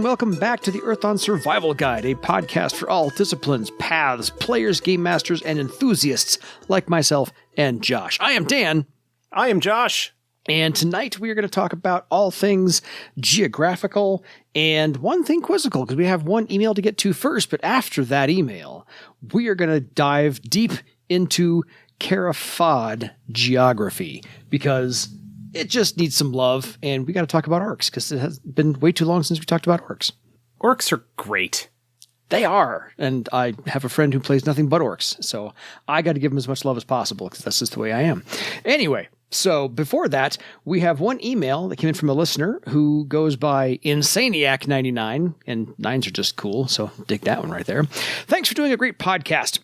and welcome back to the Earthon Survival Guide, a podcast for all disciplines, paths, players, game masters, and enthusiasts like myself and Josh. I am Dan. I am Josh. And tonight we are going to talk about all things geographical and one thing quizzical, because we have one email to get to first, but after that email, we are going to dive deep into Cara Fahd geography, because it just needs some love, and we got to talk about orcs, because it has been way too long since we talked about orcs. Orcs are great. They are, and I have a friend who plays nothing but orcs, so I got to give them as much love as possible, because that's just the way I am. Anyway, so before that, we have one email that came in from a listener who goes by Insaniac99, and nines are just cool, so dig that one right there. Thanks for doing a great podcast.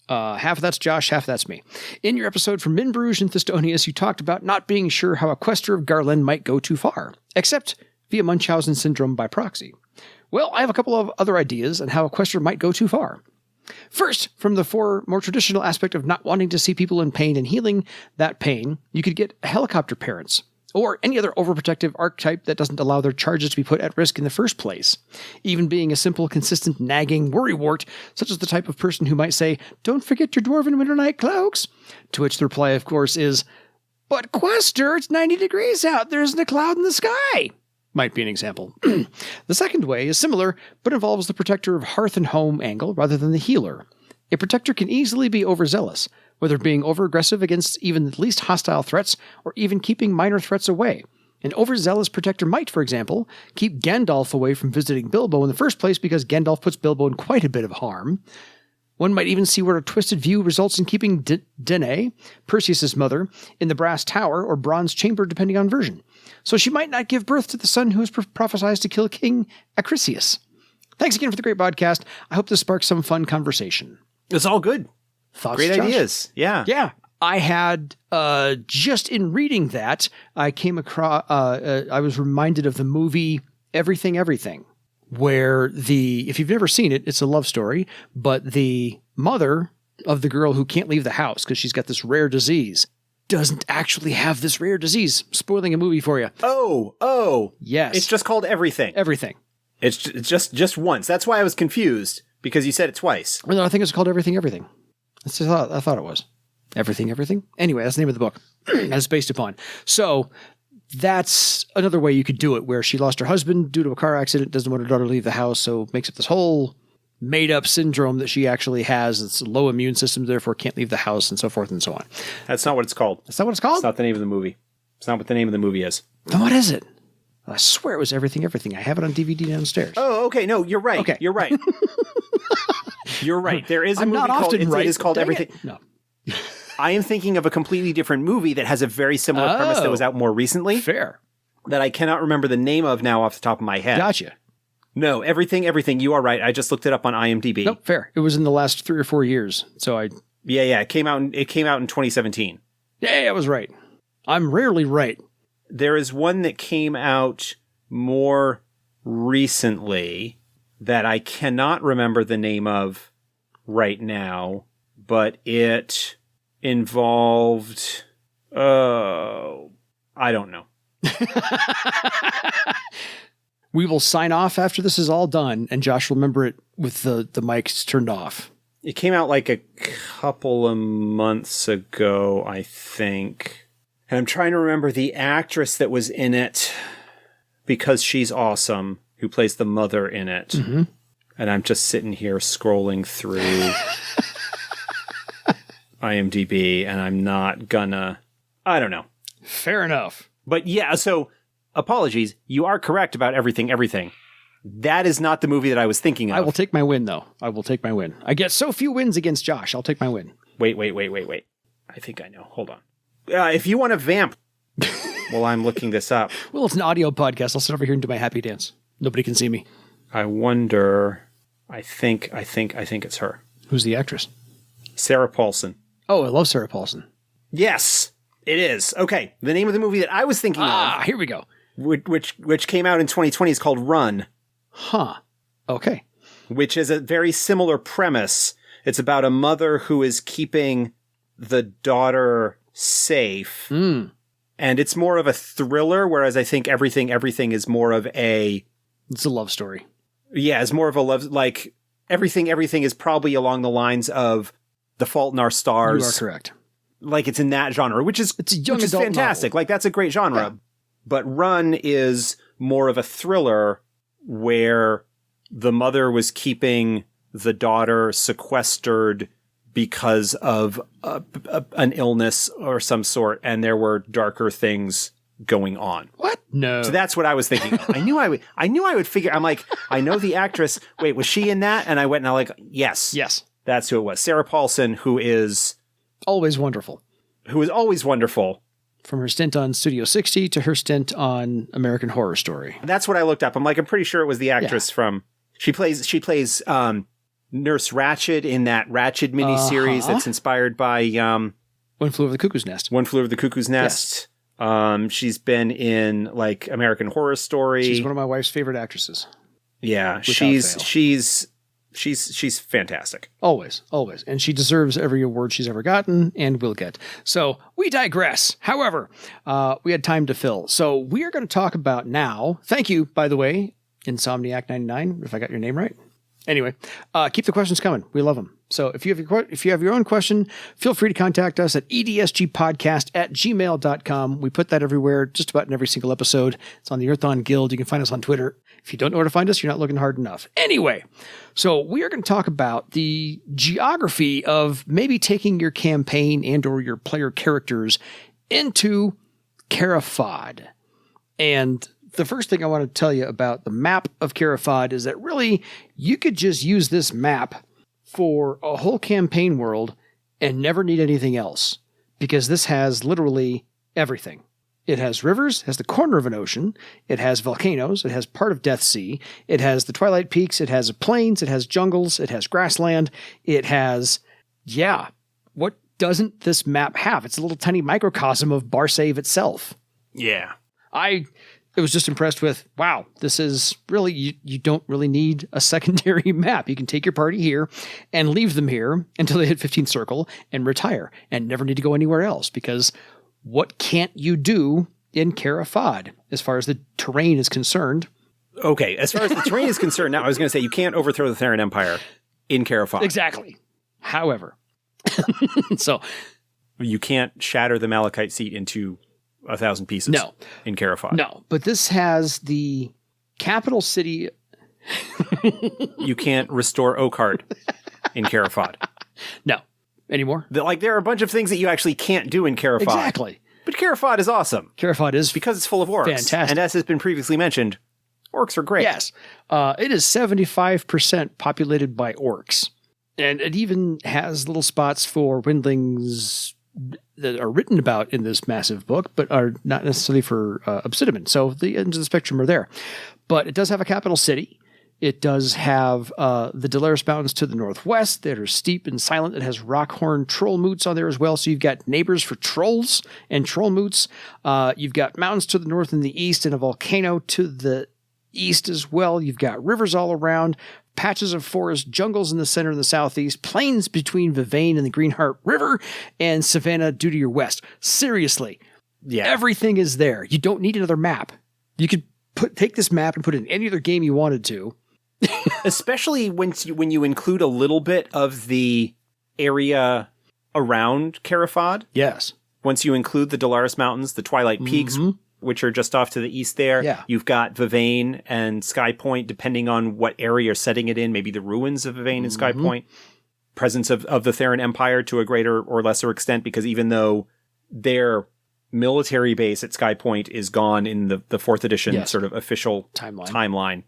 Half of that's Josh, half of that's me. In your episode from Minbruges and Thistonius, you talked about not being sure how a quester of Garland might go too far, except via Munchausen syndrome by proxy. Well, I have a couple of other ideas on how a quester might go too far. First, from the more traditional aspect of not wanting to see people in pain and healing that pain, you could get helicopter parents, or any other overprotective archetype that doesn't allow their charges to be put at risk in the first place. Even being a simple, consistent, nagging worrywart, such as the type of person who might say, "Don't forget your dwarven winter night cloaks," to which the reply, of course, is, "But Quester, it's 90 degrees out, there isn't a cloud in the sky," might be an example. The second way is similar, but involves the protector of hearth and home angle rather than the healer. A protector can easily be overzealous, whether being overaggressive against even the least hostile threats, or even keeping minor threats away. An overzealous protector might, for example, keep Gandalf away from visiting Bilbo in the first place because Gandalf puts Bilbo in quite a bit of harm. One might even see where a twisted view results in keeping Danae, Perseus' mother, in the brass tower or bronze chamber depending on version. So she might not give birth to the son who is prophesied to kill King Acrisius. Thanks again for the great podcast. I hope this sparks some fun conversation. It's all good. Thoughts, Great Josh? ideas. Yeah. Yeah. I had, just in reading that, I came across, I was reminded of the movie Everything, Everything, where if you've never seen it, it's a love story, but the mother of the girl who can't leave the house because she's got this rare disease doesn't actually have this rare disease. Spoiling a movie for you. Oh. Yes. It's just called Everything. Everything. It's just once. That's why I was confused, because you said it twice. Well, no, I think it's called Everything, Everything. That's just, I thought it was. Everything, Everything? Anyway, that's the name of the book that it's based upon. So that's another way you could do it, where she lost her husband due to a car accident, doesn't want her daughter to leave the house, so makes up this whole made-up syndrome that she actually has. It's low immune system, therefore can't leave the house, and so forth and so on. That's not what it's called. That's not what it's called? It's not the name of the movie. It's not what the name of the movie is. Then what is it? I swear it was Everything, Everything. I have it on DVD downstairs. Oh, okay. No, you're right. Okay. You're right. You're right. There is a movie not called often right, it is called dang Everything. it. No. I am thinking of a completely different movie that has a very similar premise that was out more recently. Fair. That I cannot remember the name of now off the top of my head. Gotcha. No, Everything, You are right. I just looked it up on IMDb. Nope, fair. It was in the last 3 or 4 years. So Yeah. It came out in 2017. Yeah, I was right. I'm rarely right. There is one that came out more recently that I cannot remember the name of right now, but it involved, I don't know. We will sign off after this is all done, and Josh will remember it with the mics turned off. It came out like a couple of months ago, I think. And I'm trying to remember the actress that was in it, because she's awesome, who plays the mother in it. Mm-hmm. And I'm just sitting here scrolling through IMDb, and I'm not gonna... I don't know. Fair enough. But yeah, so apologies. You are correct about Everything. That is not the movie that I was thinking of. I will take my win, though. I will take my win. I get so few wins against Josh. I'll take my win. Wait. I think I know. Hold on. If you want to vamp while I'm looking this up. Well, it's an audio podcast. I'll sit over here and do my happy dance. Nobody can see me. I wonder... I think it's her. Who's the actress? Sarah Paulson. Oh, I love Sarah Paulson. Yes, it is. Okay, the name of the movie that I was thinking of... here we go. Which came out in 2020 is called Run. Huh. Okay. Which is a very similar premise. It's about a mother who is keeping the daughter safe. And it's more of a thriller, whereas I think Everything is more of a It's a love story. Yeah, it's more of a love, like everything is probably along the lines of The Fault in Our Stars. You are correct. Like it's in that genre, which is It's a young adult fantastic. novel. Like that's a great genre. Yeah. But Run is more of a thriller where the mother was keeping the daughter sequestered because of an illness or some sort, and there were darker things going on. What? No. So that's what I was thinking of. I knew I would figure. I'm like, I know the actress. Wait, was she in that? And I went and I'm like, yes, that's who it was. Sarah Paulson, who is always wonderful. Always wonderful. From her stint on Studio 60 to her stint on American Horror Story. That's what I looked up. I'm like, I'm pretty sure it was the actress from. She plays Nurse Ratched in that Ratched miniseries that's inspired by One Flew Over the Cuckoo's Nest. One Flew Over the Cuckoo's Nest. Yes. She's been in like American Horror Story. She's one of my wife's favorite actresses. Yeah, she's fantastic. Always. And she deserves every award she's ever gotten and will get. So we digress. However, we had time to fill. So we are going to talk about now. Thank you, by the way, Insomniac 99, if I got your name right. Anyway, keep the questions coming. We love them. So if you have your own question, feel free to contact us at edsgpodcast@gmail.com. We put that everywhere, just about in every single episode. It's on the Earthon Guild. You can find us on Twitter. If you don't know where to find us, you're not looking hard enough. Anyway, so we are going to talk about the geography of maybe taking your campaign and or your player characters into Cara Fahd. And the first thing I want to tell you about the map of Cara Fahd is that really you could just use this map for a whole campaign world and never need anything else, because this has literally everything. It has rivers, has the corner of an ocean, it has volcanoes, it has part of Death Sea, it has the Twilight Peaks, it has plains, it has jungles, it has grassland, it has, what doesn't this map have? It's a little tiny microcosm of Barsave itself. Yeah. I was just impressed with, wow, this is really, you don't really need a secondary map. You can take your party here and leave them here until they hit 15th circle and retire and never need to go anywhere else, because what can't you do in Cara Fahd as far as the terrain is concerned? Okay, as far as the terrain is concerned, now I was going to say you can't overthrow the Theran Empire in Cara Fahd. Exactly. However, so you can't shatter the Malachite seat into 1,000 pieces. No. In Cara Fahd. No, but this has the capital city. You can't restore Oakheart in Cara Fahd. No. Anymore? There are a bunch of things that you actually can't do in Cara Fahd. Exactly. But Cara Fahd is awesome. Cara Fahd is because it's full of orcs. Fantastic. And as has been previously mentioned, orcs are great. Yes. It is 75% populated by orcs. And it even has little spots for windlings that are written about in this massive book, but are not necessarily for Obsidian. So the ends of the spectrum are there. But it does have a capital city. It does have the Delaris Mountains to the northwest that are steep and silent. It has Rockhorn troll moots on there as well. So you've got neighbors for trolls and troll moots. You've got mountains to the north and the east and a volcano to the east as well. You've got rivers all around, patches of forest, jungles in the center and the southeast, plains between Vivane and the Greenheart River, and Savannah due to your west. Seriously. Yeah. Everything is there. You don't need another map. You could take this map and put it in any other game you wanted to. Especially when you include a little bit of the area around Cara Fahd. Yes. Once you include the Delaris Mountains, the Twilight Peaks, which are just off to the east there. Yeah. You've got Vivane and Sky Point, depending on what area you're setting it in, maybe the ruins of Vivane and Sky Point. Presence of the Theran Empire to a greater or lesser extent, because even though their military base at Sky Point is gone in the 4th edition sort of official timeline,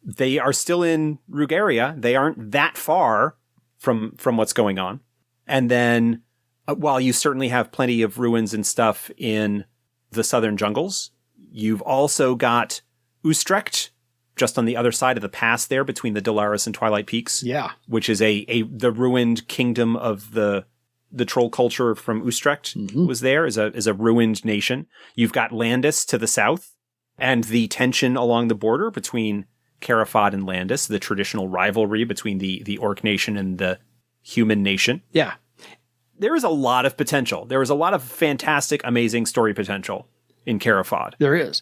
they are still in Rugaria. They aren't that far from what's going on. And then while you certainly have plenty of ruins and stuff in the southern jungles, you've also got Ustrecht just on the other side of the pass there between the Delaris and Twilight Peaks. Yeah. Which is the ruined kingdom of the troll culture from Ustrecht was there as a ruined nation. You've got Landis to the south, and the tension along the border between Cara Fahd and Landis, the traditional rivalry between the orc nation and the human nation. Yeah. There is a lot of potential. There is a lot of fantastic, amazing story potential in Cara Fahd. There is.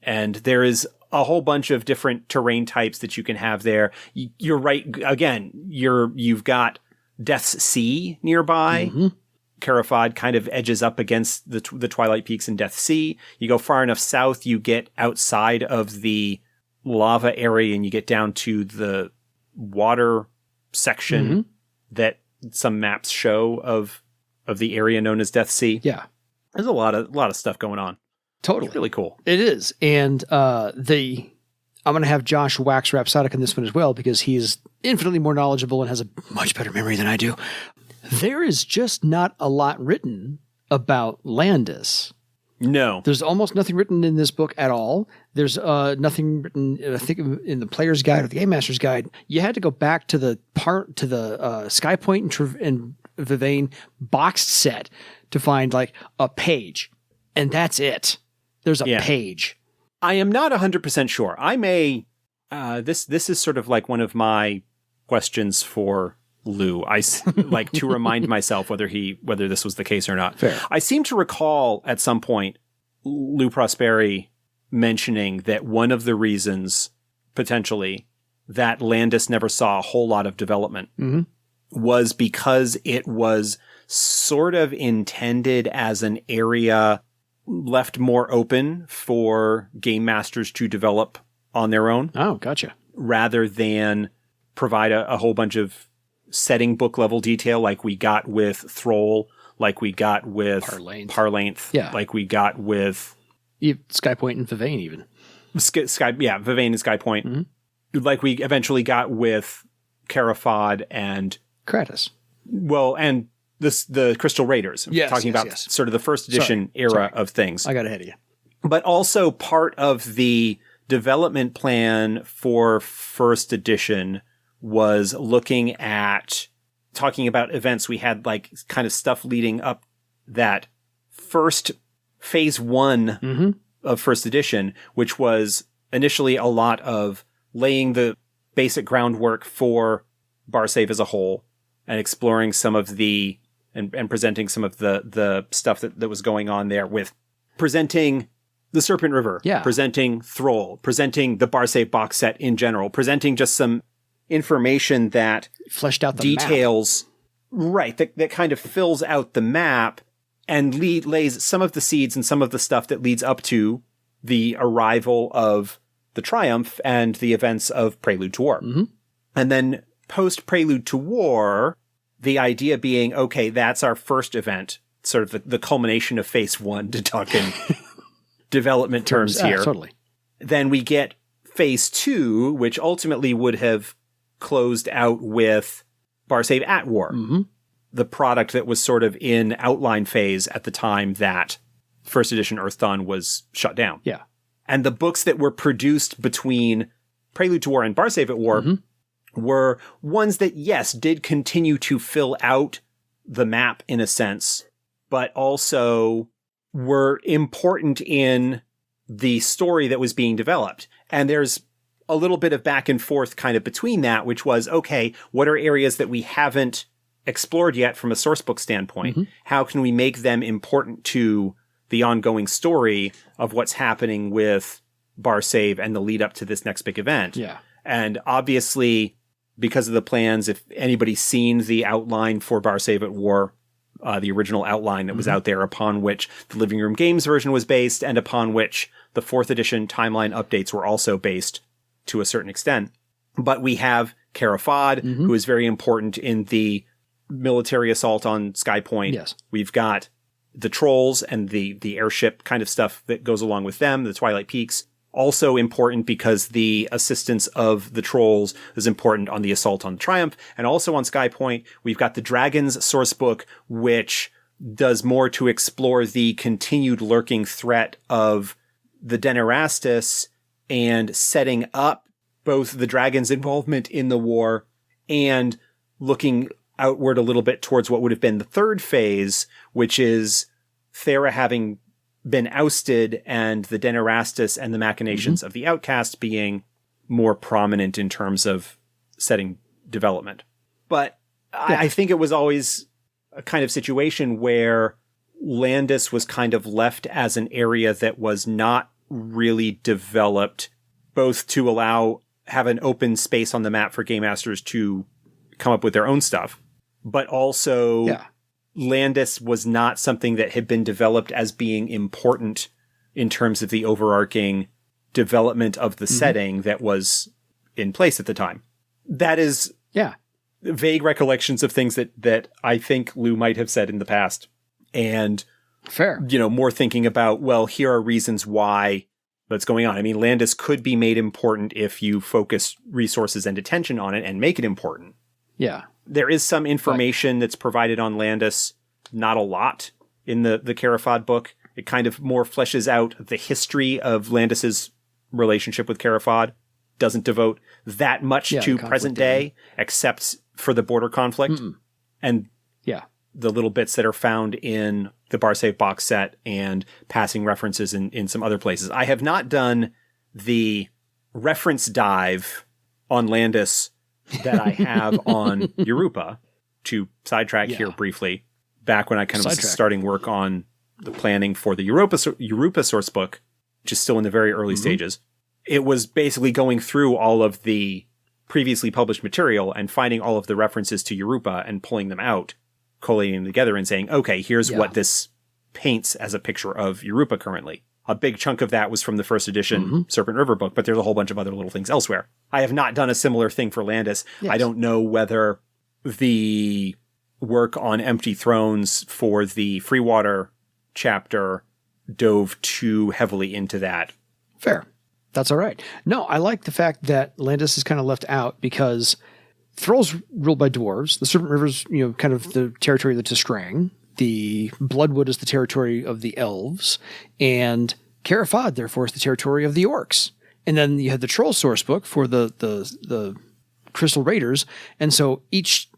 And there is a whole bunch of different terrain types that you can have there. You're right. Again, you've got Death's Sea nearby. Mm-hmm. Cara Fahd kind of edges up against the Twilight Peaks in Death's Sea. You go far enough south, you get outside of the lava area and you get down to the water section that some maps show of the area known as Death's Sea. Yeah. There's a lot of stuff going on. Totally. It's really cool. It is. And I'm going to have Josh wax rhapsodic on this one as well because he's infinitely more knowledgeable and has a much better memory than I do. There is just not a lot written about Landis. No. There's almost nothing written in this book at all. There's nothing written, I think, in the player's guide or the Game Master's guide. You had to go back to the Sky Point and Vivane boxed set to find like a page. And that's it. There's a page. I am not 100% sure. I may, this is sort of like one of my questions for Lou. I like to remind myself whether this was the case or not. Fair. I seem to recall at some point Lou Prosperi mentioning that one of the reasons potentially that Landis never saw a whole lot of development was because it was sort of intended as an area left more open for game masters to develop on their own. Oh, gotcha. Rather than provide a whole bunch of setting book level detail like we got with Thrall, like we got with Parlanthe, like we got with Sky Point and Vivane even. Vivane and Sky Point. Like we eventually got with Cara Fahd and Carads. Well, and the Crystal Raiders. Talking about sort of the first edition era of things. I got ahead of you. But also part of the development plan for first edition was looking at talking about events. We had like kind of stuff leading up that first phase 1 of first edition, which was initially a lot of laying the basic groundwork for Barsave as a whole and exploring some of the and presenting some of the stuff that was going on there with presenting the Serpent River, presenting Thrall, presenting the Barsave box set in general, presenting just some information that fleshed out the details, map. Right, that kind of fills out the map and lays some of the seeds and some of the stuff that leads up to the arrival of the Triumph and the events of Prelude to War. And then post Prelude to War, the idea being, okay, that's our first event, sort of the culmination of phase 1 to talk in development terms here. Totally. Then we get phase 2, which ultimately would have closed out with Barsave at War, the product that was sort of in outline phase at the time that first edition Earth Dawn was shut down. Yeah. And the books that were produced between Prelude to War and Barsave at War were ones that, yes, did continue to fill out the map in a sense, but also were important in the story that was being developed. And there's a little bit of back and forth kind of between that, which was, okay, what are areas that we haven't explored yet from a source book standpoint? How can we make them important to the ongoing story of what's happening with Barsave and the lead up to this next big event? Yeah. And obviously, because of the plans, if anybody's seen the outline for Barsave at War, the original outline that was out there upon which the Living Room Games version was based and upon which the 4th edition timeline updates were also based to a certain extent. But we have Cara Fahd, who is very important in the military assault on Sky Point. Yes. We've got the trolls and the airship kind of stuff that goes along with them, the Twilight Peaks. Also important because the assistance of the trolls is important on the assault on Triumph. And also on Sky Point, we've got the Dragons source book, which does more to explore the continued lurking threat of the Denerastus and setting up both the Dragons' involvement in the war and looking outward a little bit towards what would have been the third phase, which is Thera having been ousted and the Denerastus and the machinations of the Outcast being more prominent in terms of setting development. But I think it was always a kind of situation where Landis was kind of left as an area that was not really developed both to have an open space on the map for game masters to come up with their own stuff, but also Landis was not something that had been developed as being important in terms of the overarching development of the setting that was in place at the time. That is vague recollections of things that I think Lou might have said in the past. And, fair, more thinking about, well, here are reasons why that's going on. I mean, Landis could be made important if you focus resources and attention on it and make it important. Yeah. There is some information that's provided on Landis, not a lot, in the Cara Fahd book. It kind of more fleshes out the history of Landis's relationship with Cara Fahd. Doesn't devote that much to present day, except for the border conflict. And the little bits that are found in the Barsave box set and passing references in some other places. I have not done the reference dive on Landis that I have on Europa, to sidetrack here briefly. Back when I kind of was starting work on the planning for the Europa source book, which is still in the very early stages, it was basically going through all of the previously published material and finding all of the references to Europa and pulling them out, collating them together and saying, okay, here's what this paints as a picture of Europa currently. A big chunk of that was from the first edition Serpent River book, but there's a whole bunch of other little things elsewhere. I have not done a similar thing for Landis. Yes. I don't know whether the work on Empty Thrones for the Freewater chapter dove too heavily into that. Fair. That's all right. No, I like the fact that Landis is kind of left out because Thrall's ruled by dwarves. The Serpent River's, kind of the territory of the Tiskrang. The Bloodwood is the territory of the elves. And Cara Fahd, therefore, is the territory of the orcs. And then you had the Troll source book for the Crystal Raiders. And so each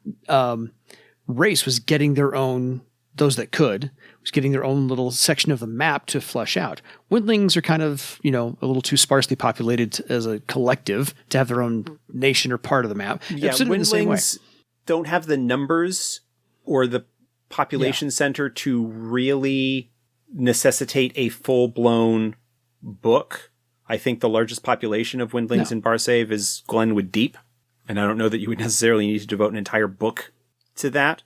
race was getting their own, those that could, was getting their own little section of the map to flesh out. Windlings are kind of, a little too sparsely populated as a collective to have their own nation or part of the map. Yeah, Windlings don't have the numbers or the population center to really necessitate a full-blown book. I think the largest population of Windlings in Barsave is Glenwood Deep, and I don't know that you would necessarily need to devote an entire book to that.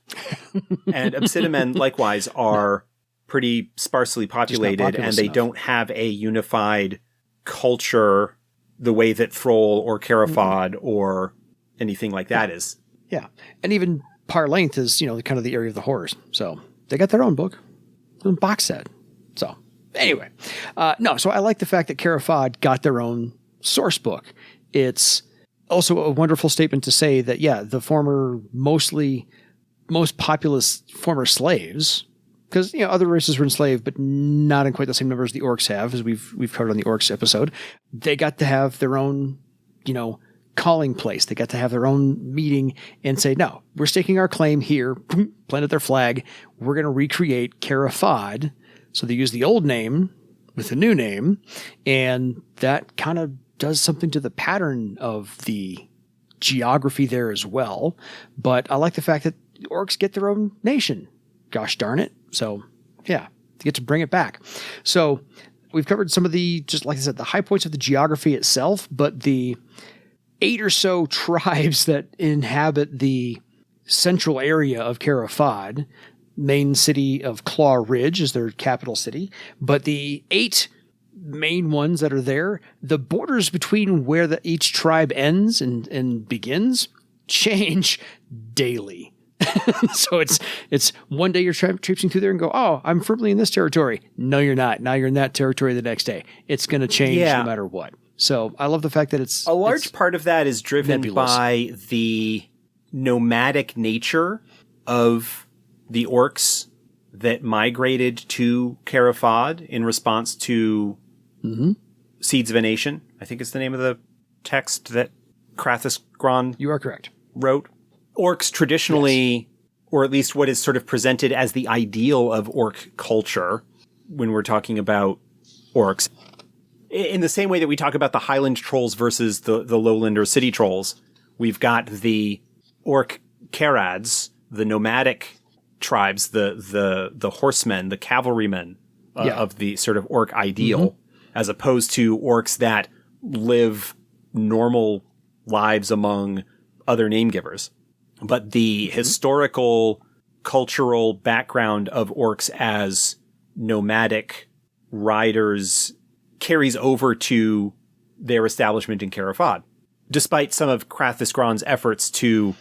And Obsidian likewise are pretty sparsely populated, and they don't have a unified culture the way that Thrall or Cara Fahd or anything like that is. Yeah, and even Par Length is, kind of the area of the horrors. So they got their own book, box set. So anyway, so I like the fact that Cara Fahd got their own source book. It's also a wonderful statement to say that, the most populous former slaves, because, other races were enslaved, but not in quite the same number as the orcs have, as we've covered on the orcs episode. They got to have their own, calling place. They got to have their own meeting and say, no, we're staking our claim here, planted their flag. We're going to recreate Cara Fahd. So they use the old name with the new name. And that kind of does something to the pattern of the geography there as well. But I like the fact that the orcs get their own nation. Gosh darn it. So they get to bring it back. So we've covered some of the, just like I said, the high points of the geography itself, but the 8 or so tribes that inhabit the central area of Cara Fahd, main city of Claw Ridge is their capital city, but the 8 main ones that are there, the borders between where each tribe ends and begins change daily. So it's one day you're traipsing through there and go, oh, I'm firmly in this territory. No, you're not. Now you're in that territory the next day. It's going to change no matter what. So I love the fact that it's a large part of that is driven nebulous by the nomadic nature of the orcs that migrated to Cara Fahd in response to Seeds of a Nation, I think is the name of the text that Krathus Gron You are correct. wrote. Orcs traditionally, or at least what is sort of presented as the ideal of orc culture when we're talking about orcs, in the same way that we talk about the Highland trolls versus the lowland or city trolls, we've got the orc carads, the nomadic tribes, the horsemen, the cavalrymen of the sort of orc ideal, as opposed to orcs that live normal lives among other name givers. But the historical, cultural background of orcs as nomadic riders carries over to their establishment in Cara Fahd. Despite some of Crathis Gron's efforts to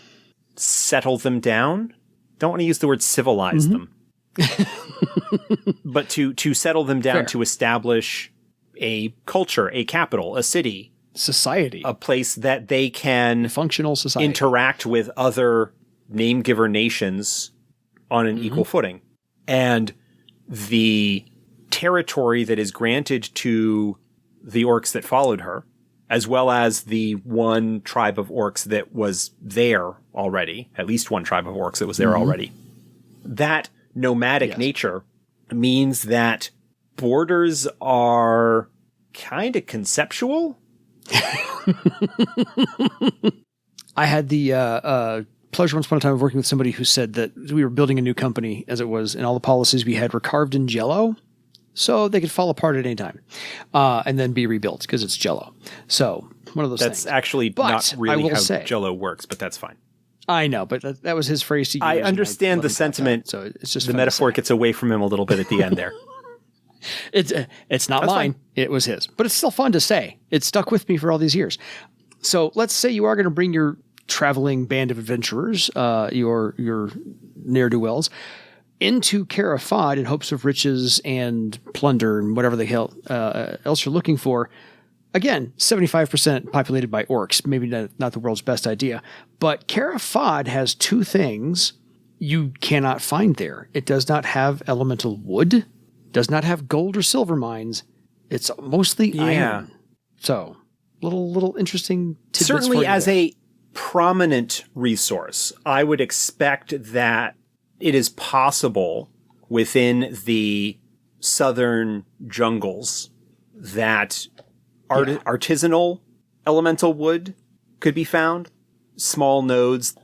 settle them down, don't want to use the word civilize them, but to settle them down, to establish a culture, a capital, a city, society, a place that they can functional society interact with other name giver nations on an equal footing. And the territory that is granted to the orcs that followed her, as well as the one tribe of orcs that was there already, at least one tribe of orcs that was there already, that nomadic nature means that borders are kind of conceptual. I had the pleasure once upon a time of working with somebody who said that we were building a new company as it was, and all the policies we had were carved in Jell-O, so they could fall apart at any time and then be rebuilt because it's Jell-O. So one of those things. That's actually not really how Jell-O works, but that's fine. I know, but that was his phrase to use. I understand the sentiment. So it's just the metaphor gets away from him a little bit at the end there. It's not mine. Fine. It was his. But it's still fun to say. It stuck with me for all these years. So let's say you are going to bring your traveling band of adventurers, your ne'er-do-wells, into Cara Fahd in hopes of riches and plunder and whatever the hell else you're looking for. Again, 75% populated by orcs. Maybe not the world's best idea. But Cara Fahd has two things you cannot find there. It does not have elemental wood, does not have gold or silver mines. It's mostly iron. So, little interesting tidbits. Certainly as a prominent resource, I would expect that it is possible within the southern jungles that artisanal elemental wood could be found. Small nodes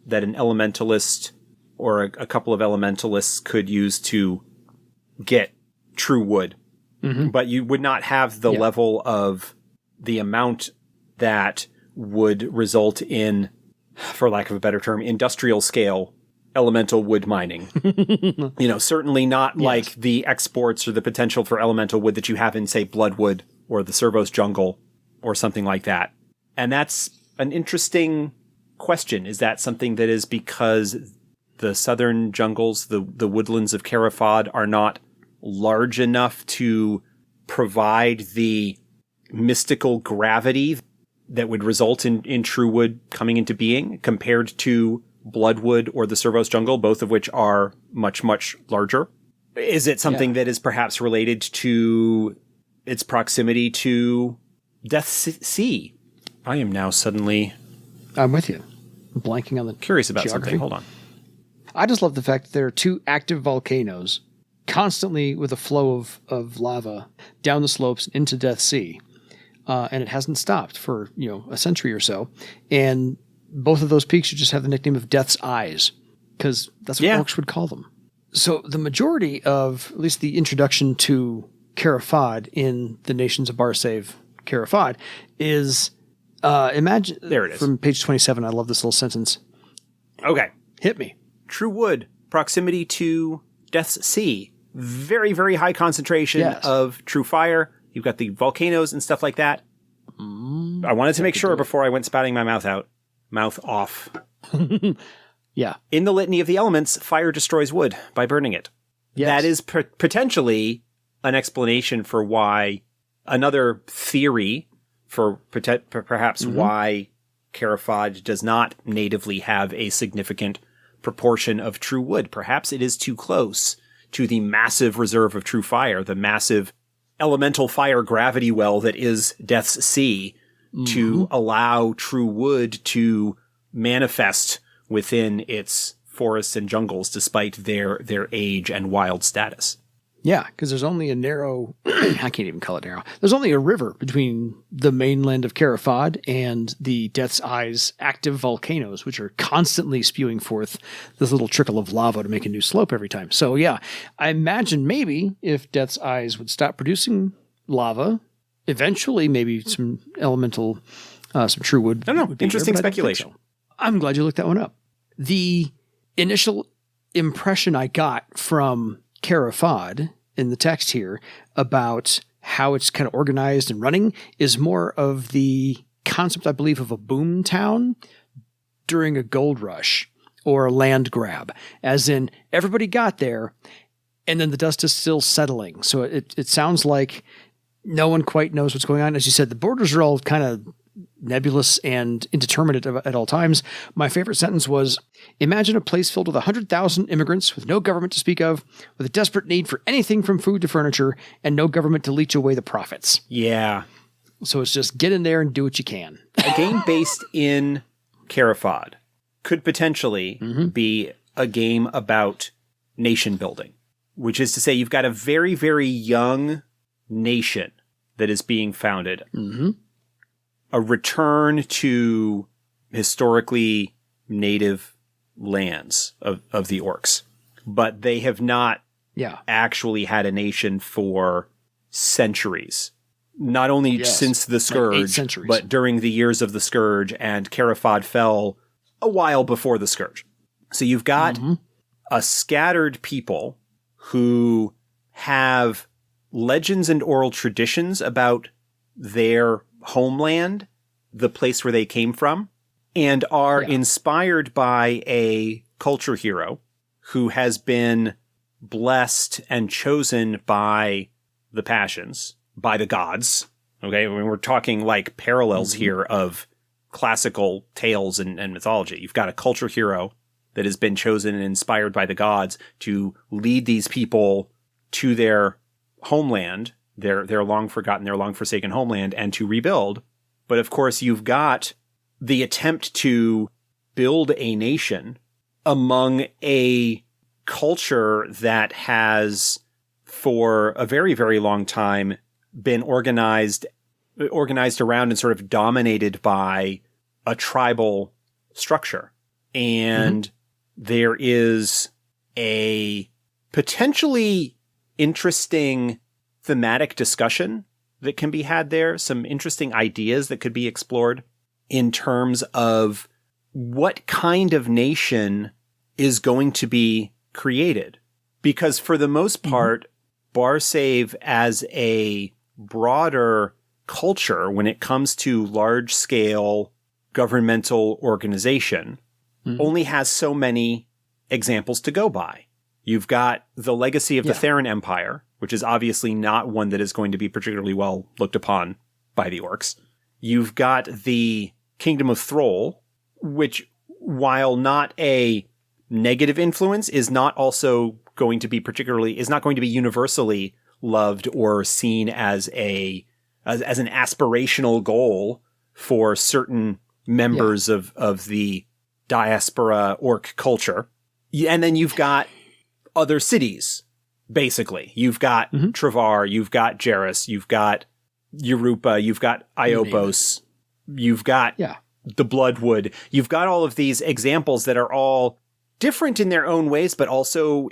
that an elementalist or a couple of elementalists could use to get true wood. But you would not have the level of the amount that would result in, for lack of a better term, industrial scale elemental wood mining. Certainly not like the exports or the potential for elemental wood that you have in, say, Bloodwood or the Servos jungle or something like that. And that's an interesting question. Is that something that is because the southern jungles, the woodlands of Cara Fahd, are not large enough to provide the mystical gravity that would result in true wood coming into being compared to Bloodwood or the Servos jungle, both of which are much, much larger? Is it something that is perhaps related to its proximity to Death's Sea? I am now suddenly... I'm with you. I'm blanking on the curious about geography. something. Hold on. I just love the fact that there are two active volcanoes constantly with a flow of lava down the slopes into Death's Sea. And it hasn't stopped for, a century or so. And both of those peaks should just have the nickname of Death's Eyes, because that's what orcs would call them. So the majority of, at least the introduction to Cara Fahd in the Nations of Barsave, Cara Fahd, is, imagine... There it is. From page 27, I love this little sentence. Okay. Hit me. True wood, proximity to Death's Sea. Very, very high concentration of true fire. You've got the volcanoes and stuff like that. I wanted to make sure before I went spouting my mouth off. Yeah. In the litany of the elements, fire destroys wood by burning it. Yes. That is potentially an explanation for why, another theory for perhaps why Cara Fahd does not natively have a significant proportion of true wood. Perhaps it is too close to the massive reserve of true fire, the massive elemental fire gravity well that is Death's Sea, to allow true wood to manifest within its forests and jungles despite their age and wild status. Yeah, because there's only a narrow, I can't even call it narrow, there's only a river between the mainland of Cara Fahd and the Death's Eyes active volcanoes, which are constantly spewing forth this little trickle of lava to make a new slope every time. So yeah, I imagine maybe if Death's Eyes would stop producing lava, eventually maybe some elemental, some true wood. I don't know. Interesting speculation. I'm glad you looked that one up. The initial impression I got from Cara Fahd in the text here about how it's kind of organized and running is more of the concept, I believe, of a boom town during a gold rush or a land grab, as in everybody got there and then the dust is still settling. So it sounds like no one quite knows what's going on. As you said, the borders are all kind of nebulous and indeterminate at all times. My favorite sentence was, imagine a place filled with 100,000 immigrants with no government to speak of, with a desperate need for anything from food to furniture, and no government to leech away the profits. Yeah. So it's just get in there and do what you can. A game based in Cara Fahd could potentially be a game about nation building, which is to say you've got a very, very young nation that is being founded. A return to historically native lands of the orcs. But they have not actually had a nation for centuries. Not only since the Scourge, like but during the years of the Scourge, and Cara Fahd fell a while before the Scourge. So you've got a scattered people who have legends and oral traditions about their homeland, the place where they came from, and are inspired by a culture hero who has been blessed and chosen by the passions, by the gods. Okay, I mean, we're talking like parallels here of classical tales and mythology. You've got a culture hero that has been chosen and inspired by the gods to lead these people to their homeland, their long forgotten, their long forsaken homeland, and to rebuild. But of course, you've got the attempt to build a nation among a culture that has, for a very, very long time, been organized around and sort of dominated by a tribal structure. And there is a potentially interesting thematic discussion that can be had there, some interesting ideas that could be explored in terms of what kind of nation is going to be created. Because for the most part, Barsave as a broader culture, when it comes to large-scale governmental organization, only has so many examples to go by. You've got the legacy of the Theron Empire, which is obviously not one that is going to be particularly well looked upon by the orcs. You've got the Kingdom of Thrall, which, while not a negative influence, is not also going to be universally loved or seen as an aspirational goal for certain members of the diaspora orc culture. And then you've got other cities, basically. You've got Travar, you've got Zarass, you've got Europa, you've got Iobos, you've got the Bloodwood. You've got all of these examples that are all different in their own ways, but also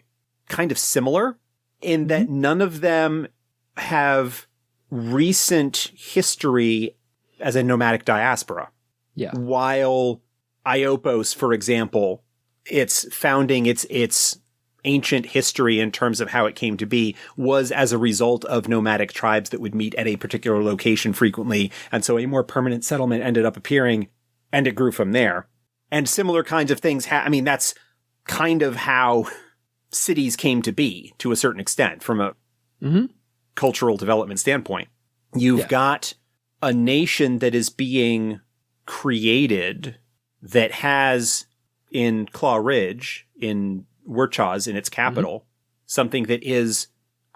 kind of similar in that none of them have recent history as a nomadic diaspora. Yeah. While Iopos, for example, its founding, its ancient history in terms of how it came to be was as a result of nomadic tribes that would meet at a particular location frequently. And so a more permanent settlement ended up appearing and it grew from there. And similar kinds of things. That's kind of how cities came to be to a certain extent from a cultural development standpoint. You've got a nation that is being created that has in Claw Ridge, in Wirchaz, in its capital, something that is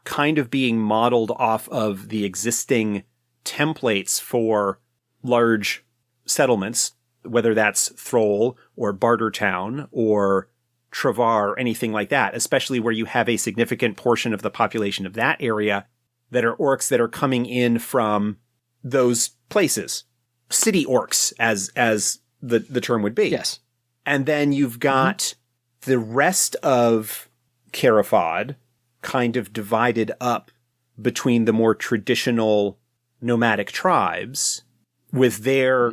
kind of being modeled off of the existing templates for large settlements, whether that's Thrall or Bartertown or Travar or anything like that, especially where you have a significant portion of the population of that area that are orcs that are coming in from those places. City orcs, as the term would be. Yes. And then you've got the rest of Cara Fahd kind of divided up between the more traditional nomadic tribes with their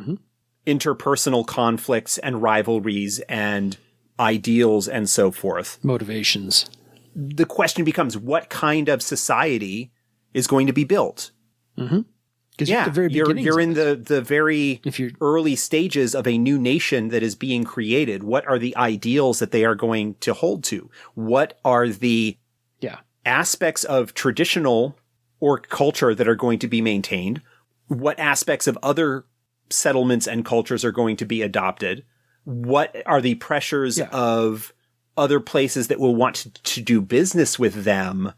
interpersonal conflicts and rivalries and ideals and so forth. Motivations. The question becomes, what kind of society is going to be built? Mm-hmm. Yeah, you're in the very early stages of a new nation that is being created. What are the ideals that they are going to hold to? What are the aspects of traditional orc culture that are going to be maintained? What aspects of other settlements and cultures are going to be adopted? What are the pressures of other places that will want to do business with them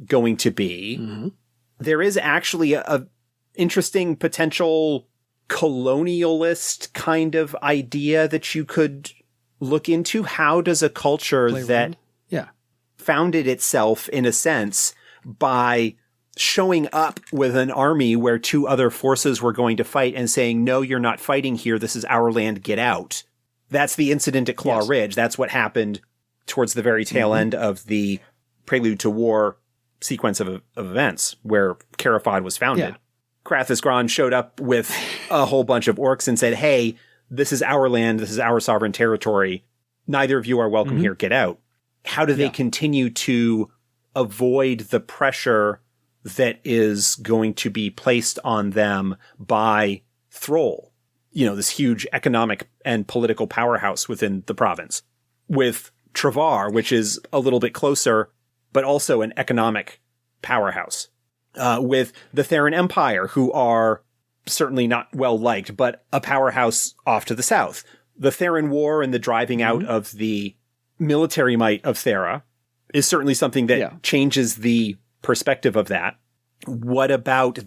going to be? Mm-hmm. There is actually a interesting potential colonialist kind of idea that you could look into. How does a culture that founded itself, in a sense, by showing up with an army where two other forces were going to fight and saying, no, you're not fighting here. This is our land. Get out. That's the incident at Claw Ridge. That's what happened towards the very tail end of the Prelude to War sequence of events where Cara Fahd was founded. Krathus Gran showed up with a whole bunch of orcs and said, hey, this is our land. This is our sovereign territory. Neither of you are welcome here. Get out. How do they continue to avoid the pressure that is going to be placed on them by Thrall? You know, this huge economic and political powerhouse within the province. With Travar, which is a little bit closer, but also an economic powerhouse. With the Theran Empire, who are certainly not well liked, but a powerhouse off to the south. The Theran War and the driving out of the military might of Thera is certainly something that changes the perspective of that. What about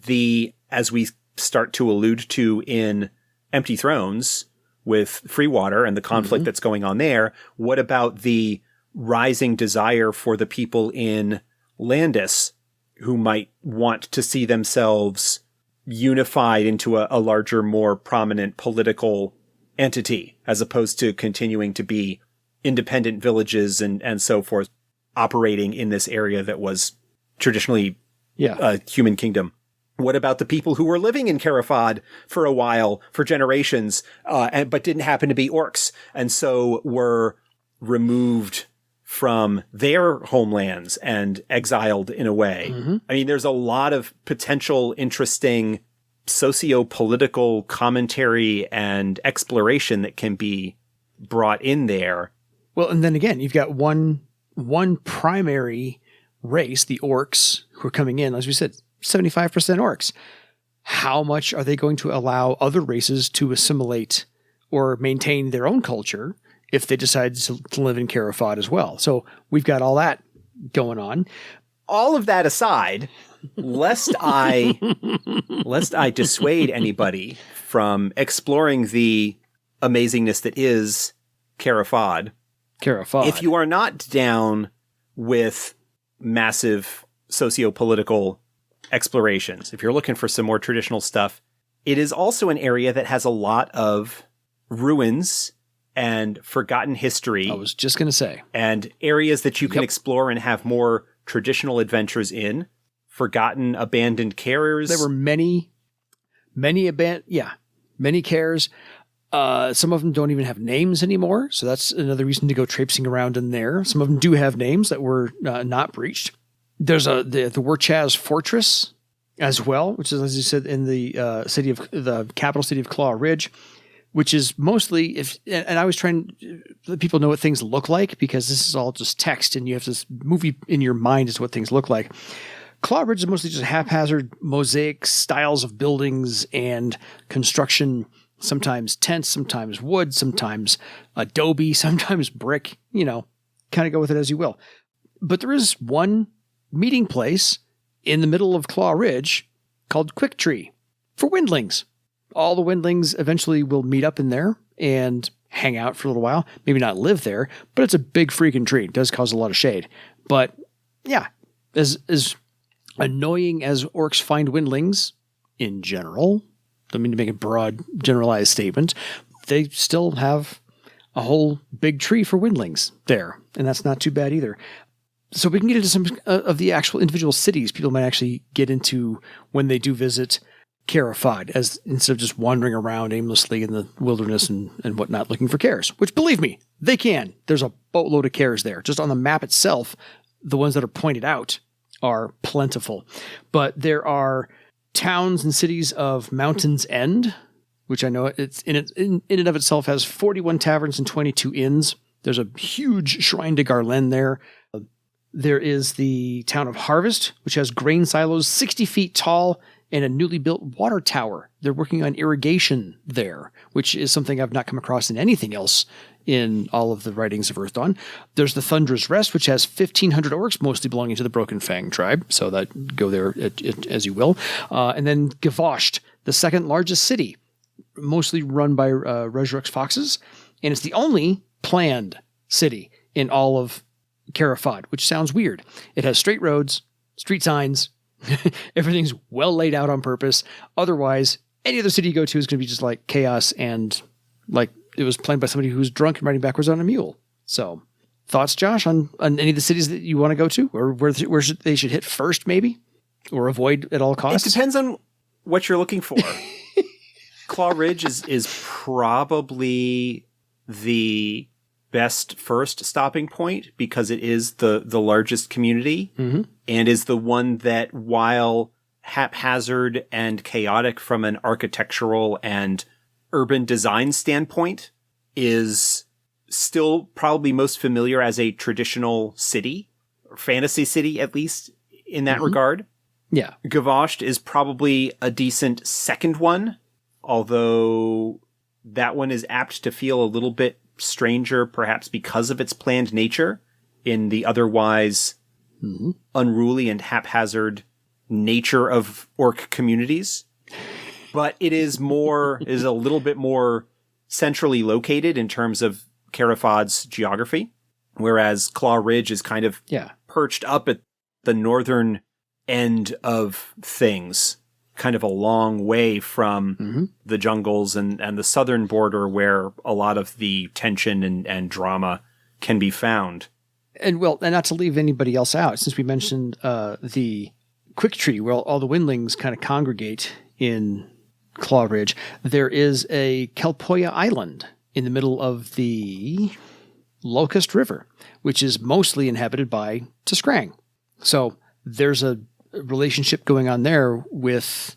as we start to allude to in Empty Thrones with Freewater and the conflict that's going on there, what about the rising desire for the people in Landis who might want to see themselves unified into a larger, more prominent political entity, as opposed to continuing to be independent villages and so forth, operating in this area that was traditionally a human kingdom? What about the people who were living in Cara Fahd for a while, for generations, but didn't happen to be orcs, and so were removed from their homelands and exiled in a way? I mean, there's a lot of potential interesting socio-political commentary and exploration that can be brought in there. Well, and then again, you've got one primary race, the orcs, who are coming in, as we said, 75% orcs. How much are they going to allow other races to assimilate or maintain their own culture if they decide to live in Cara Fahd as well? So we've got all that going on. All of that aside, lest I dissuade anybody from exploring the amazingness that is Cara Fahd. If you are not down with massive socio-political explorations, if you're looking for some more traditional stuff, it is also an area that has a lot of ruins and forgotten history. I was just going to say. And areas that you can explore and have more traditional adventures in. Forgotten, abandoned cares. There were many cares. Some of them don't even have names anymore, so that's another reason to go traipsing around in there. Some of them do have names that were not breached. There's the Warchaz Fortress as well, which is, as you said, in the the capital city of Claw Ridge, which is mostly and I was trying to let people know what things look like, because this is all just text and you have this movie in your mind as what things look like. Claw Ridge is mostly just haphazard mosaic styles of buildings and construction. Sometimes tents, sometimes wood, sometimes adobe, sometimes brick, kind of go with it as you will. But there is one meeting place in the middle of Claw Ridge called Quick Tree for windlings. All the windlings eventually will meet up in there and hang out for a little while. Maybe not live there, but it's a big freaking tree. It does cause a lot of shade. But yeah, as annoying as orcs find windlings in general, don't mean to make a broad, generalized statement, they still have a whole big tree for windlings there, and that's not too bad either. So we can get into some of the actual individual cities people might actually get into when they do visit Cara Fahd, as instead of just wandering around aimlessly in the wilderness and whatnot looking for cares, which, believe me, they can. There's a boatload of cares there. Just on the map itself, the ones that are pointed out are plentiful. But there are towns and cities of Mountain's End, which I know it's in and of itself has 41 taverns and 22 inns. There's a huge shrine to Garlen there. There is the town of Harvest, which has grain silos 60 feet tall and a newly built water tower. They're working on irrigation there, which is something I've not come across in anything else in all of the writings of Earth Dawn. There's the Thunder's Rest, which has 1,500 orcs, mostly belonging to the Broken Fang tribe. So that go there as you will. And then Gavosht, the second largest city, mostly run by Rejruk's foxes. And it's the only planned city in all of Cara Fahd, which sounds weird. It has straight roads, street signs, everything's well laid out on purpose. Otherwise, any other city you go to is going to be just like chaos and like it was planned by somebody who was drunk and riding backwards on a mule. So, thoughts, Josh, on any of the cities that you want to go to, or where they should hit first, maybe, or avoid at all costs? It depends on what you're looking for. Claw Ridge is probably the best first stopping point because it is the largest community and is the one that, while haphazard and chaotic from an architectural and urban design standpoint, is still probably most familiar as a traditional city, or fantasy city, at least in that regard. Yeah. Gavosht is probably a decent second one, although that one is apt to feel a little bit stranger, perhaps because of its planned nature in the otherwise unruly and haphazard nature of orc communities. But it is a little bit more centrally located in terms of Cara Fahd's geography, whereas Claw Ridge is kind of perched up at the northern end of things, kind of a long way from the jungles and the southern border where a lot of the tension and drama can be found. And not to leave anybody else out, since we mentioned the Quick Tree, where all the windlings kind of congregate in Claw Ridge, there is a Kelpoya Island in the middle of the Locust River, which is mostly inhabited by Tiskrang. So there's a relationship going on there with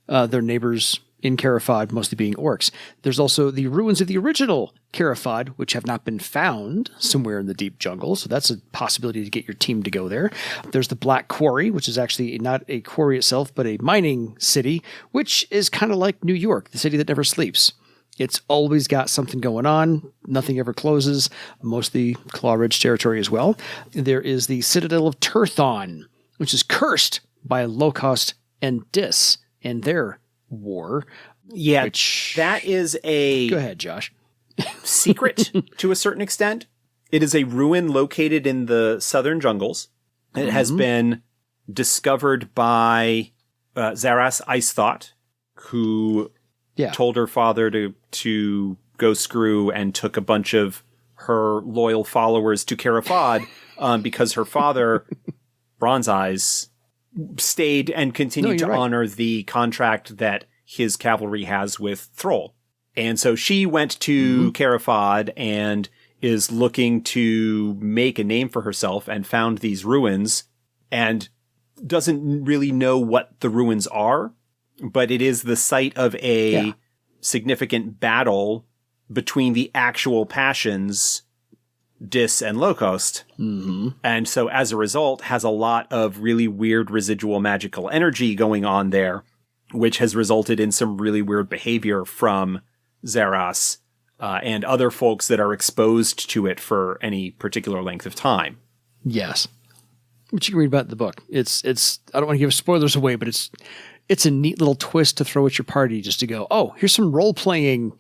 their neighbors in Cara Fahd, mostly being orcs. There's also the ruins of the original Cara Fahd, which have not been found somewhere in the deep jungle. So that's a possibility to get your team to go there. There's the Black Quarry, which is actually not a quarry itself, but a mining city, which is kind of like New York, the city that never sleeps. It's always got something going on. Nothing ever closes. Mostly Claw Ridge territory as well. There is the Citadel of Turthon, which is cursed by Locost and Dis and their war. Yeah, that is a... Go ahead, Josh. secret to a certain extent. It is a ruin located in the southern jungles. It has been discovered by Zarass Ice Thought, who told her father to go screw and took a bunch of her loyal followers to Cara Fahd because her father, Bronze Eyes, stayed and continued to honor the contract that his cavalry has with Thrall. And so she went to Cara Fahd and is looking to make a name for herself and found these ruins and doesn't really know what the ruins are, but it is the site of a significant battle between the actual passions, Dis and Locost. And so as a result has a lot of really weird residual magical energy going on there, which has resulted in some really weird behavior from Zarass and other folks that are exposed to it for any particular length of time. Yes. Which you can read about in the book. It's I don't want to give spoilers away, but it's a neat little twist to throw at your party just to go, oh, here's some role playing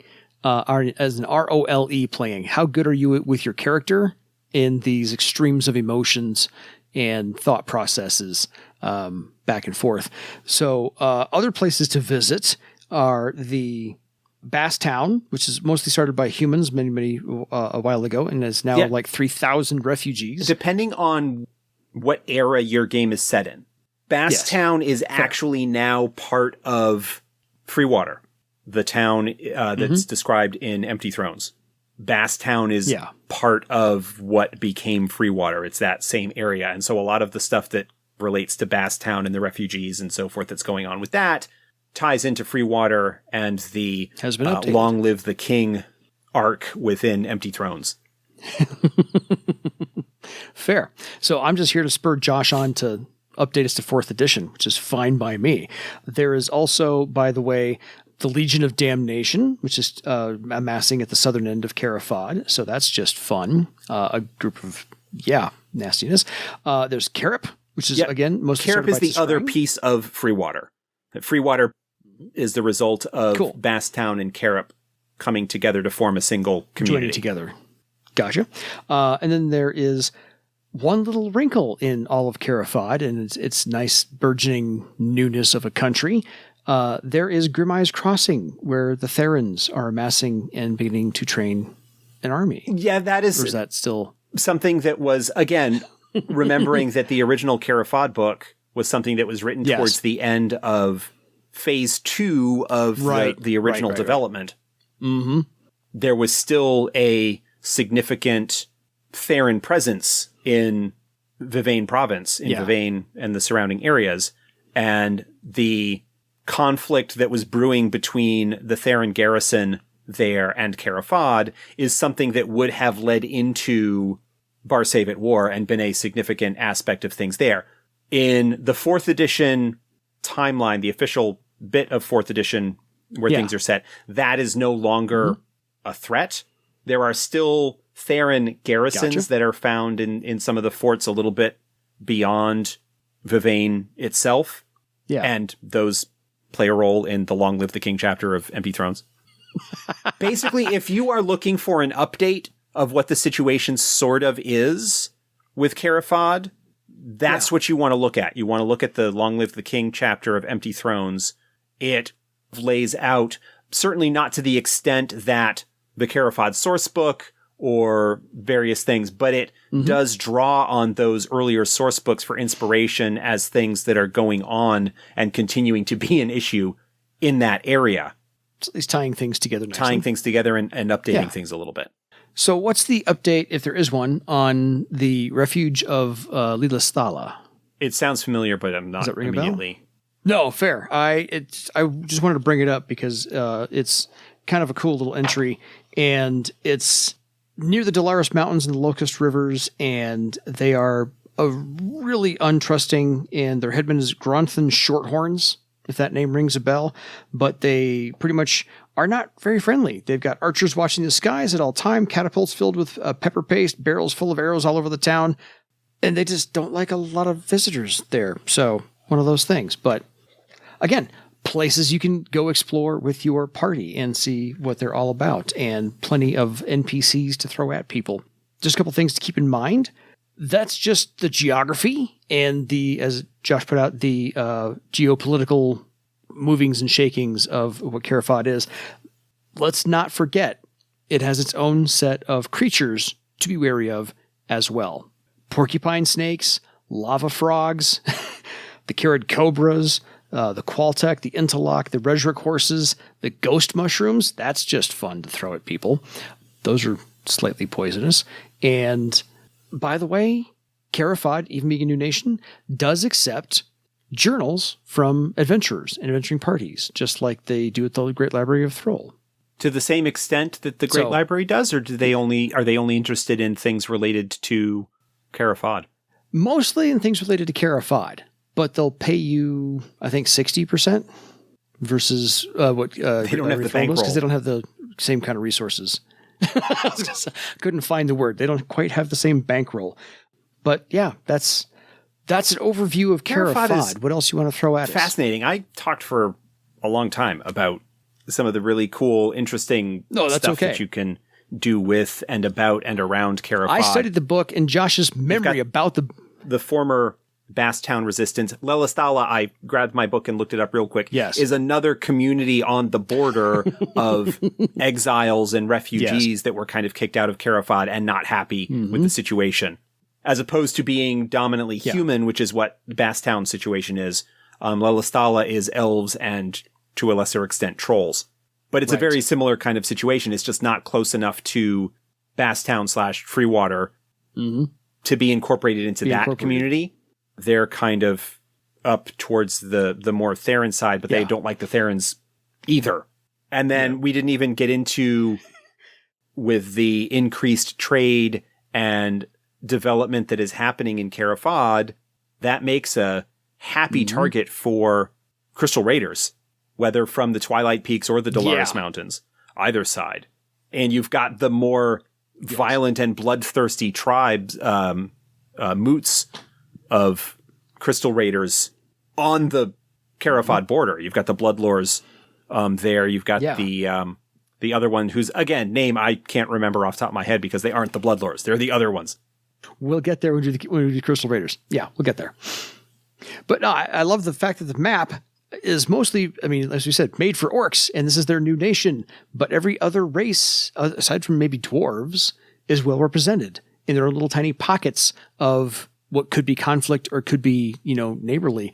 as an ROLE playing. How good are you with your character in these extremes of emotions and thought processes back and forth? So other places to visit are the Bass Town, which is mostly started by humans many a while ago and is now like 3,000 refugees. Depending on what era your game is set in. Basstown is actually now part of Freewater, the town that's described in Empty Thrones. Basstown is part of what became Freewater. It's that same area. And so a lot of the stuff that relates to Basstown and the refugees and so forth that's going on with that ties into Freewater and the Long Live the King arc within Empty Thrones. Fair. So I'm just here to spur Josh on to update us to 4th edition, which is fine by me. There is also, by the way, the Legion of Damnation, which is amassing at the southern end of Cara Fahd. So that's just fun. A group of, nastiness. There's Carap, which is, again, most Carap is the other piece of Freewater. Freewater is the result of Basstown and Carap coming together to form a single community. Joining together. Gotcha. And then there is one little wrinkle in all of Cara Fahd, and it's nice burgeoning newness of a country. There is Grim Eyes Crossing, where the Therans are amassing and beginning to train an army. Yeah, that is... Or is that still... something that was, again, remembering that the original Cara Fahd book was something that was written towards the end of phase 2 of the original development. Mm-hmm. There was still a significant Theran presence in Vivane province, in Vivane and the surrounding areas, and the conflict that was brewing between the Theran garrison there and Cara Fahd is something that would have led into Bar-Savet War and been a significant aspect of things there. In the 4th edition timeline, the official bit of 4th edition where things are set, that is no longer a threat. There are still Theran garrisons that are found in some of the forts a little bit beyond Vivane itself. Yeah. And those play a role in the Long Live the King chapter of Empty Thrones. Basically, if you are looking for an update of what the situation sort of is with Cara Fahd, that's what you want to look at. You want to look at the Long Live the King chapter of Empty Thrones. It lays out, certainly not to the extent that the Cara Fahd source book or various things, but it does draw on those earlier source books for inspiration as things that are going on and continuing to be an issue in that area. So at least tying things together nicely. Tying things together and updating things a little bit. So what's the update, if there is one, on the refuge of Lilasthala? It sounds familiar, but I'm not immediately. No, fair. I just wanted to bring it up because it's kind of a cool little entry, and it's near the Dolaris Mountains and the Locust Rivers, and they are really untrusting, and their headman is Gronthan Shorthorns, if that name rings a bell, but they pretty much are not very friendly. They've got archers watching the skies at all time, catapults filled with pepper paste, barrels full of arrows all over the town, and they just don't like a lot of visitors there. So one of those things. But again, places you can go explore with your party and see what they're all about, and plenty of NPCs to throw at people. Just a couple things to keep in mind. That's just the geography and the, as Josh put out, the geopolitical movings and shakings of what Cara Fahd is. Let's not forget, it has its own set of creatures to be wary of as well. Porcupine snakes, lava frogs, the carrot cobras, the Qualtech, the Interlock, the Resric horses, the ghost mushrooms. That's just fun to throw at people. Those are slightly poisonous. And by the way, Cara Fahd, even being a new nation, does accept journals from adventurers and adventuring parties, just like they do at the Great Library of Thrall. To the same extent that the Great Library does, or are they only interested in things related to Cara Fahd? Mostly in things related to Cara Fahd, but they'll pay you, I think, 60% versus what they don't have the bankroll because they don't have the same kind of resources. Couldn't find the word. They don't quite have the same bankroll. But yeah, that's an overview of Cara Fahd. What else you want to throw at us? Fascinating. I talked for a long time about some of the really cool, interesting stuff that you can do with and about and around Cara Fahd. I studied the book and Josh's memory about the former Basstown Resistance. Lilasthala, I grabbed my book and looked it up real quick, is another community on the border of exiles and refugees that were kind of kicked out of Cara Fahd and not happy with the situation. as opposed to being dominantly human, which is what Basstown's situation is. Lelystala is elves and, to a lesser extent, trolls. But it's a very similar kind of situation. It's just not close enough to Basstown/Freewater to be incorporated into that community. They're kind of up towards the more Theron side, but they don't like the Therons either. And then we didn't even get into, with the increased trade and development that is happening in Cara Fahd, that makes a happy target for Crystal Raiders, whether from the Twilight Peaks or the Dolaris Mountains, either side. And you've got the more violent and bloodthirsty tribes, moots of Crystal Raiders on the Cara Fahd border. You've got the Bloodlords there. You've got the other one who's, again, name I can't remember off the top of my head because they aren't the Bloodlords. They're the other ones. We'll get there when we do Crystal Raiders. Yeah, we'll get there. But no, I love the fact that the map is mostly, I mean, as we said, made for orcs, and this is their new nation. But every other race, aside from maybe dwarves, is well represented in their little tiny pockets of what could be conflict or could be, neighborly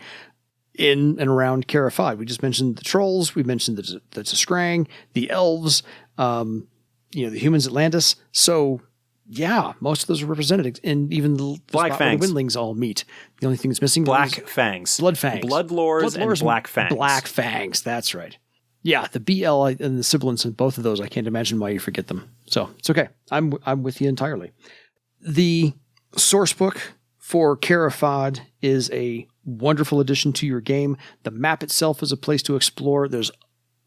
in and around Cara Fahd. We just mentioned the trolls. We mentioned the T'Skrang, the elves, the humans at Landis. So, yeah, most of those are represented, and even the Black Fangs. The Windlings all meet. The only thing that's missing Black Fangs. Blood Fangs. Bloodlords and Black Fangs. Black Fangs, that's right. Yeah, the BL and the sibilants in both of those, I can't imagine why you forget them. So it's okay. I'm with you entirely. The source book for Cara Fahd is a wonderful addition to your game. The map itself is a place to explore. There's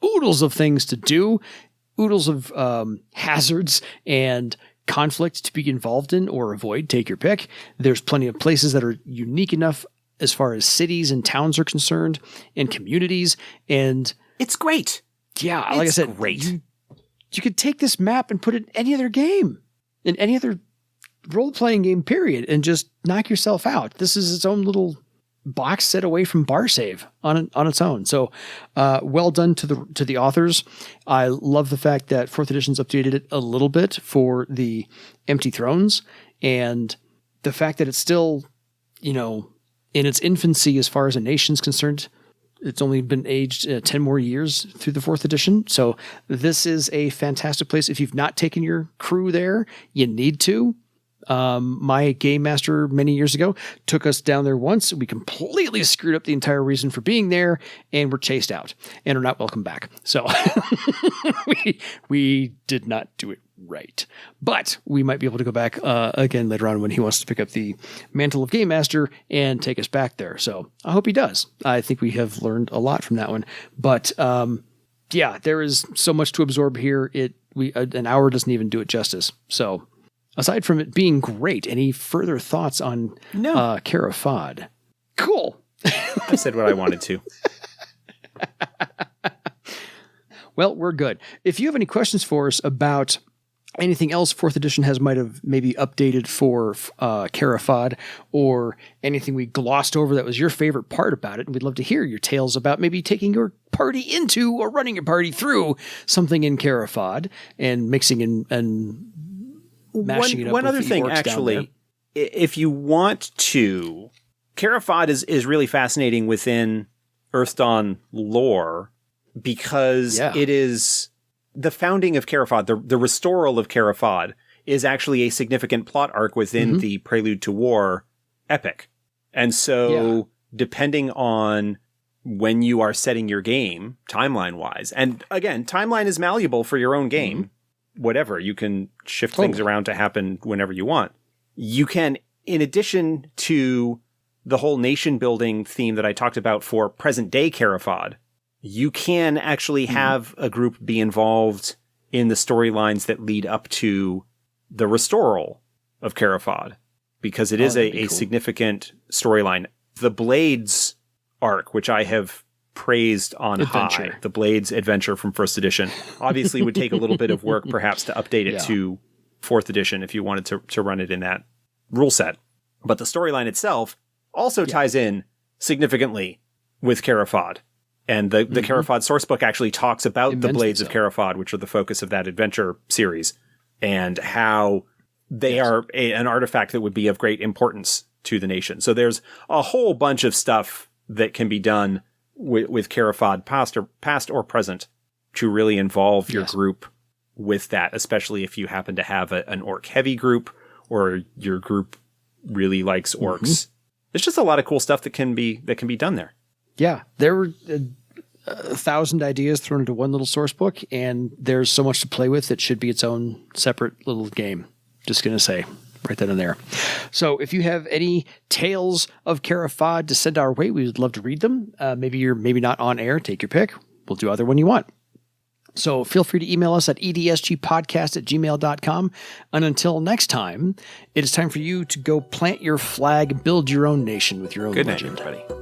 oodles of things to do, oodles of hazards and conflict to be involved in or avoid. Take your pick. There's plenty of places that are unique enough as far as cities and towns are concerned and communities. And it's great. Yeah, like I said, great. You could take this map and put it in any other game, in any other role-playing game, period, and just knock yourself out. This is its own little box set away from bar save on its own. So well done to the authors. I love the fact that 4th edition's updated it a little bit for the Empty Thrones, and the fact that it's still, in its infancy as far as a nation's concerned. It's only been aged 10 more years through the 4th edition. So this is a fantastic place. If you've not taken your crew there, you need to. My game master many years ago took us down there once. We completely screwed up the entire reason for being there, and were chased out and are not welcome back. So we did not do it right, but we might be able to go back again later on when he wants to pick up the mantle of game master and take us back there. So I hope he does. I think we have learned a lot from that one, but there is so much to absorb here. An hour doesn't even do it justice. So aside from it being great, any further thoughts on Cara Fahd? Cool. I said what I wanted to. Well, we're good. If you have any questions for us about anything else 4th edition might have maybe updated for Cara Fahd, or anything we glossed over that was your favorite part about it, and we'd love to hear your tales about maybe taking your party into or running your party through something in Cara Fahd and mixing and mashing it up. One other thing, actually, if you want to, Cara Fahd is really fascinating within Earthdawn lore, because it is the founding of Cara Fahd, the restoral of Cara Fahd is actually a significant plot arc within the Prelude to War epic. And so depending on when you are setting your game, timeline-wise, and again, timeline is malleable for your own game, whatever, you can shift things around to happen whenever you want. You can, in addition to the whole nation building theme that I talked about for present day Cara Fahd, you can actually have a group be involved in the storylines that lead up to the restoral of Cara Fahd, because it is a significant storyline. The Blades arc, which I have praised on high, the Blades adventure from 1st edition, obviously would take a little bit of work perhaps to update it to 4th edition if you wanted to run it in that rule set. But the storyline itself also ties in significantly with Cara Fahd. And the Cara Fahd sourcebook actually talks about the Blades of Cara Fahd, which are the focus of that adventure series, and how they are an artifact that would be of great importance to the nation. So there's a whole bunch of stuff that can be done with Cara Fahd, past or present, to really involve your group with that, especially if you happen to have an orc heavy group or your group really likes orcs. Mm-hmm. There's just a lot of cool stuff that can be done there. Yeah, there were 1,000 ideas thrown into one little source book, and there's so much to play with. It should be its own separate little game. Just going to say, right then and there. So if you have any tales of Cara Fahd to send our way, we would love to read them. Maybe not on air. Take your pick. We'll do other one you want. So feel free to email us at edsgpodcast@gmail.com. And until next time, it is time for you to go plant your flag, build your own nation with your own legend. Good night, everybody.